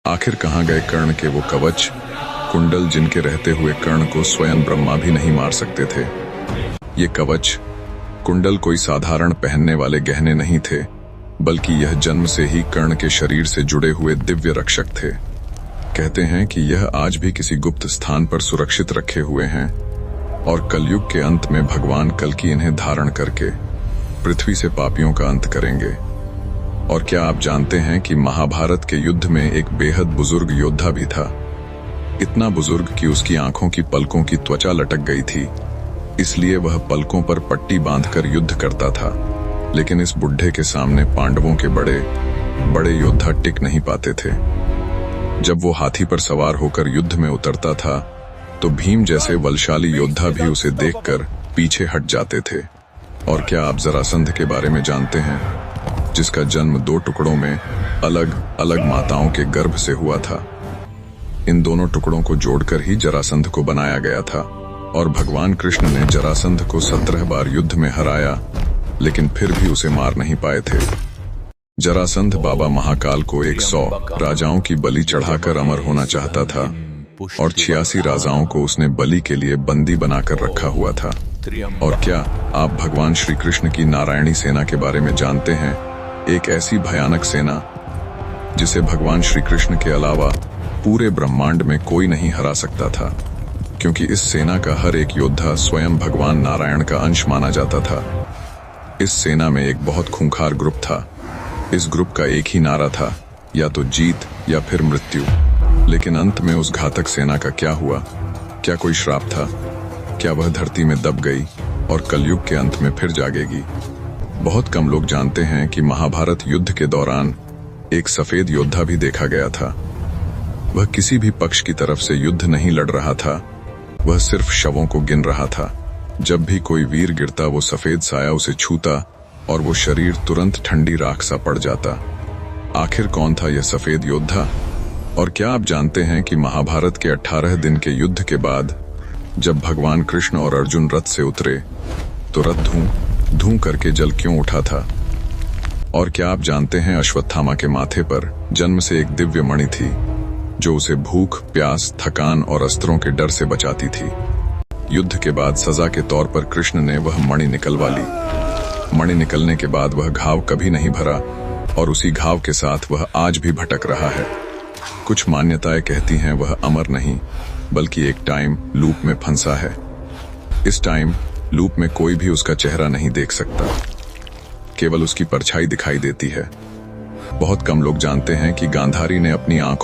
आखिर कहाँ गए कर्ण के वो कवच कुंडल जिनके रहते हुए कर्ण को स्वयं ब्रह्मा भी नहीं मार सकते थे। ये कवच कुंडल कोई साधारण पहनने वाले गहने नहीं थे, बल्कि यह जन्म से ही कर्ण के शरीर से जुड़े हुए दिव्य रक्षक थे। कहते हैं कि यह आज भी किसी गुप्त स्थान पर सुरक्षित रखे हुए हैं और कलयुग के अंत में भगवान कल्कि इन्हें धारण करके पृथ्वी से पापियों का अंत करेंगे। और क्या आप जानते हैं कि महाभारत के युद्ध में एक बेहद बुजुर्ग योद्धा भी था। इतना बुजुर्ग कि उसकी आंखों की पलकों की त्वचा लटक गई थी, इसलिए वह पलकों पर पट्टी बांधकर युद्ध करता था। लेकिन इस बुढ़े के सामने पांडवों के बड़े बड़े योद्धा टिक नहीं पाते थे। जब वो हाथी पर सवार होकर युद्ध में उतरता था तो भीम जैसे बलशाली योद्धा भी उसे देखकर पीछे हट जाते थे। और क्या आप जरासंध के बारे में जानते हैं, जिसका जन्म 2 टुकड़ों में अलग अलग माताओं के गर्भ से हुआ था। इन दोनों टुकड़ों को जोड़कर ही जरासंध को बनाया गया था और भगवान कृष्ण ने जरासंध को 17 बार युद्ध में हराया, लेकिन फिर भी उसे मार नहीं पाए थे। जरासंध बाबा महाकाल को 100 राजाओं की बलि चढ़ाकर अमर होना चाहता था और 86 राजाओं को उसने बलि के लिए बंदी बनाकर रखा हुआ था। और क्या आप भगवान श्री कृष्ण की नारायणी सेना के बारे में जानते हैं? एक ऐसी भयानक सेना जिसे भगवान श्री कृष्ण के अलावा पूरे ब्रह्मांड में कोई नहीं हरा सकता था, क्योंकि इस सेना का हर एक योद्धा स्वयं भगवान नारायण का अंश माना जाता था। इस सेना में एक बहुत खूंखार ग्रुप था। इस ग्रुप का एक ही नारा था, या तो जीत या फिर मृत्यु। लेकिन अंत में उस घातक सेना का क्या हुआ? क्या कोई श्राप था? क्या वह धरती में दब गई और कलयुग के अंत में फिर जागेगी? बहुत कम लोग जानते हैं कि महाभारत युद्ध के दौरान एक सफेद योद्धा भी देखा गया था। वह किसी भी पक्ष की तरफ से युद्ध नहीं लड़ रहा था, वह सिर्फ शवों को गिन रहा था। जब भी कोई वीर गिरता, वो सफेद साया उसे छूता और वो शरीर तुरंत ठंडी राख सा पड़ जाता। आखिर कौन था यह सफेद योद्धा? और क्या आप जानते हैं कि महाभारत के 18 दिन के युद्ध के बाद जब भगवान कृष्ण और अर्जुन रथ से उतरे तो रथ धूं धूं करके जल क्यों उठा था? और क्या आप जानते हैं अश्वत्थामा के माथे पर जन्म से एक दिव्य मणि थी जो उसे भूख, प्यास, थकान और अस्त्रों के डर से बचाती थी। युद्ध के बाद सजा के तौर पर कृष्ण ने वह मणि निकलवा ली। मणि निकलने के बाद वह घाव कभी नहीं भरा और उसी घाव के साथ वह आज भी भटक रहा है। कुछ मान्यताएं कहती हैं वह अमर नहीं, बल्कि एक टाइम लूप में फंसा है। इस टाइम लूप में कोई भी उसका चेहरा नहीं देख सकता, केवल उसकी परछाई दिखाई देती है। बहुत कम लोग जानते हैं कि गांधारी ने अपनी आंखों